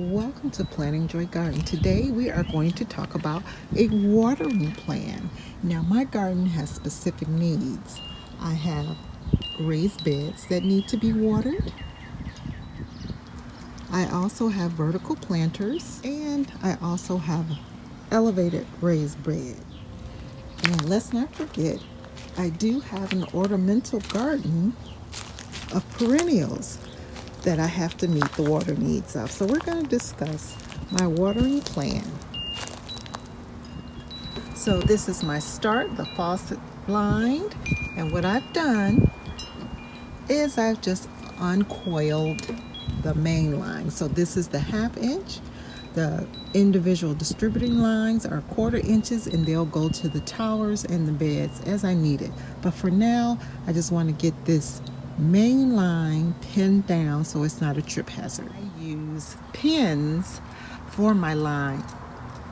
Welcome to Planning Joy Garden. Today we are going to talk about a watering plan. Now my garden has specific needs. I have raised beds that need to be watered. I also have vertical planters and I also have elevated raised bed. And let's not forget, I do have an ornamental garden of perennials that I have to meet the water needs of. So we're going to discuss my watering plan. So this is my start, the faucet lined, and what I've done is I've just uncoiled the main line. So this is the 1/2 inch. The individual distributing lines are 1/4 inches and they'll go to the towers and the beds as I need it. But for now, I just want to get this main line pinned down so it's not a trip hazard. I use pins for my line,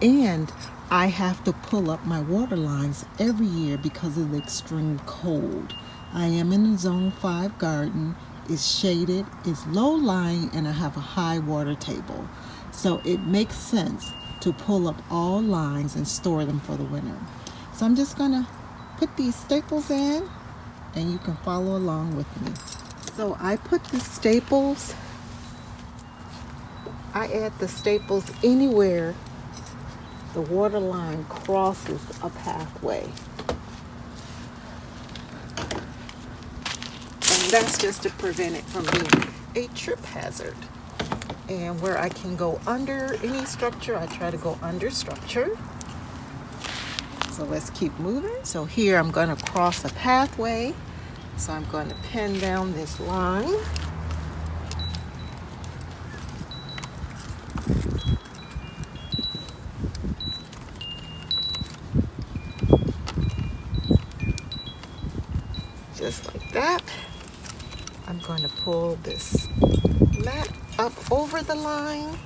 and I have to pull up my water lines every year because of the extreme cold. I am in a zone 5 garden. It's shaded, it's low lying, and I have a high water table. So it makes sense to pull up all lines and store them for the winter. So I'm just gonna put these staples in and you can follow along with me. So I put the staples, I add the staples anywhere the water line crosses a pathway. And that's just to prevent it from being a trip hazard. And where I can go under any structure, I try to go under structure. So let's keep moving. So here I'm going to cross a pathway. So I'm going to pin down this line. Just like that. I'm going to pull this mat up over the line.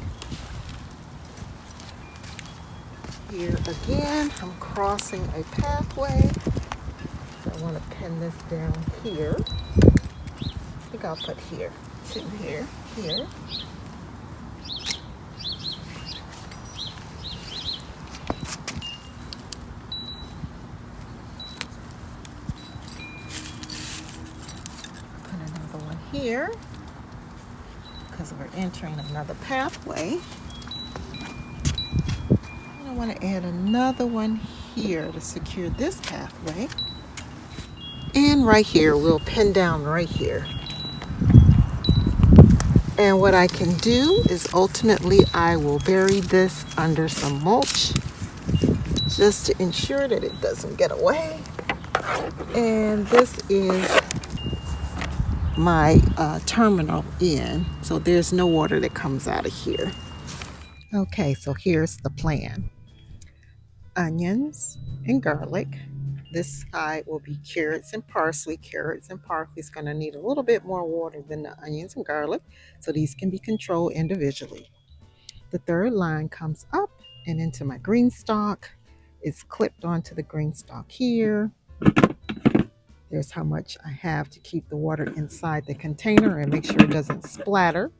Here again, I'm crossing a pathway. So I want to pin this down here. I think I'll put here, to here, here. Put another one here because we're entering another pathway. And I want to add another one here to secure this pathway. And right here, we'll pin down right here. And what I can do is ultimately I will bury this under some mulch just to ensure that it doesn't get away. And this is my terminal in, so there's no water that comes out of here. Okay, so here's the plan. Onions and garlic. This side will be carrots and parsley. Carrots and parsley is going to need a little bit more water than the onions and garlic, so these can be controlled individually. The third line comes up and into my green stalk. It's clipped onto the green stalk here. There's how much I have to keep the water inside the container and make sure it doesn't splatter.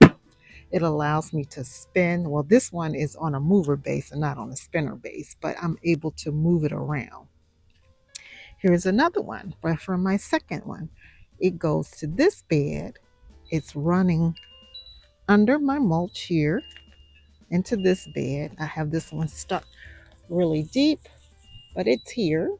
It allows me to spin. Well, this one is on a mover base and not on a spinner base, but I'm able to move it around. Here's another one, but for my second one, it goes to this bed. It's running under my mulch here into this bed. I have this one stuck really deep, but it's here.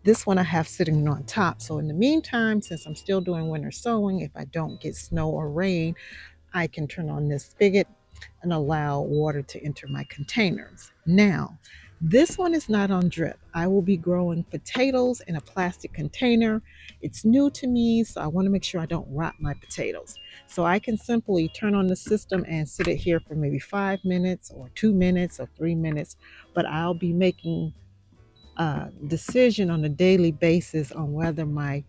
This one I have sitting on top. So in the meantime, since I'm still doing winter sowing, if I don't get snow or rain, I can turn on this spigot and allow water to enter my containers. Now, this one is not on drip. I will be growing potatoes in a plastic container. It's new to me, so I want to make sure I don't rot my potatoes. So I can simply turn on the system and sit it here for maybe 5 minutes or 2 minutes or 3 minutes, but I'll be making a decision on a daily basis on whether my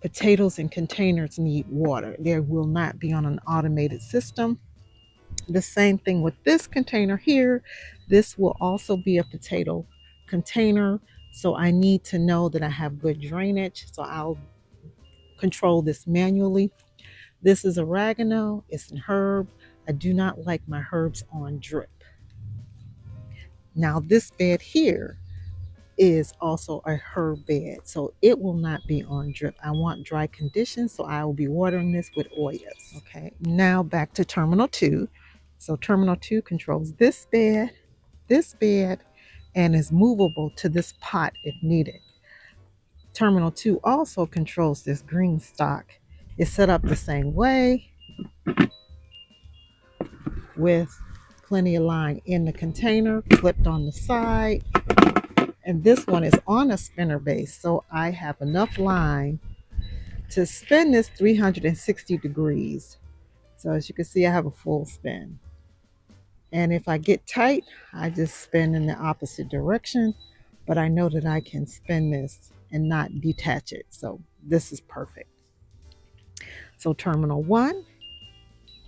potatoes and containers need water. They will not be on an automated system. The same thing with this container here. This will also be a potato container. So I need to know that I have good drainage. So I'll control this manually. This is oregano. It's an herb. I do not like my herbs on drip. Now this bed here is also a herb bed, so it will not be on drip. I want dry conditions, so I will be watering this with ollas. Okay, now back to terminal 2. So terminal 2 controls this bed, and is movable to this pot if needed. Terminal 2 also controls this green stock. It's set up the same way with plenty of line in the container, clipped on the side. And this one is on a spinner base, so I have enough line to spin this 360 degrees. So as you can see, I have a full spin. And if I get tight, I just spin in the opposite direction, but I know that I can spin this and not detach it. So this is perfect. So terminal 1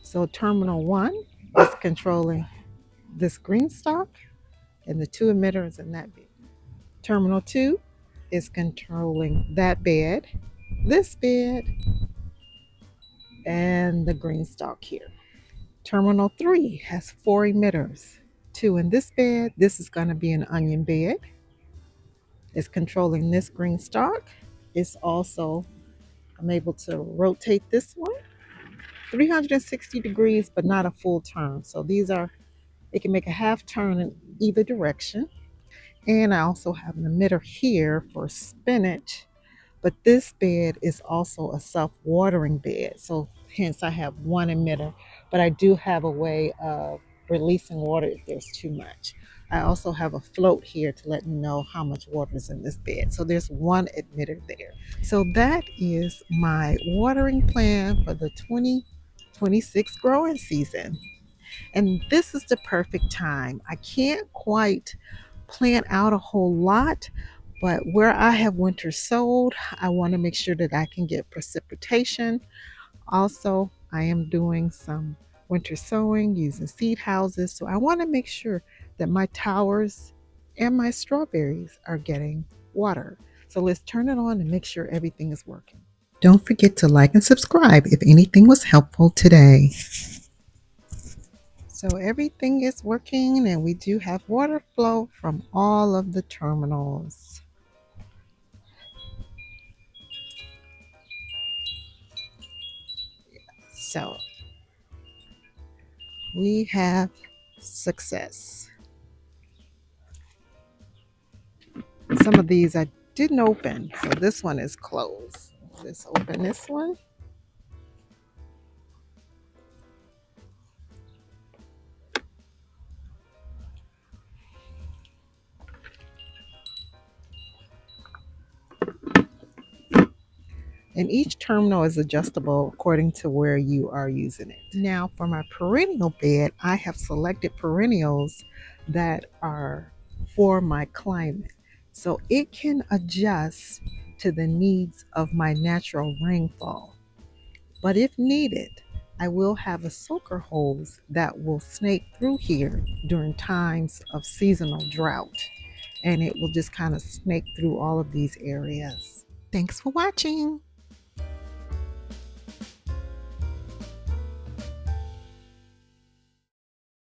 is controlling this green stock and the 2 emitters in that bed. Terminal 2 is controlling that bed, this bed, and the green stock here. Terminal 3 has 4 emitters, 2 in this bed. This is going to be an onion bed. It's controlling this green stock. It's also, I'm able to rotate this one 360 degrees, but not a full turn. So these are, it can make a half turn in either direction. And I also have an emitter here for spinach, but this bed is also a self-watering bed. So hence I have one emitter, but I do have a way of releasing water if there's too much. I also have a float here to let me know how much water is in this bed. So there's one emitter there. So that is my watering plan for the 2026 growing season. And this is the perfect time. I can't quite plan out a whole lot, but where I have winter sowed, I want to make sure that I can get precipitation. Also, I am doing some winter sowing using seed houses, so I want to make sure that my towers and my strawberries are getting water. So let's turn it on and make sure everything is working. Don't forget to like and subscribe if anything was helpful today. So everything is working, and we do have water flow from all of the terminals. So we have success. Some of these I didn't open, so this one is closed. Let's open this one. And each terminal is adjustable according to where you are using it. Now for my perennial bed, I have selected perennials that are for my climate. So it can adjust to the needs of my natural rainfall. But if needed, I will have a soaker hose that will snake through here during times of seasonal drought. And it will just kind of snake through all of these areas. Thanks for watching.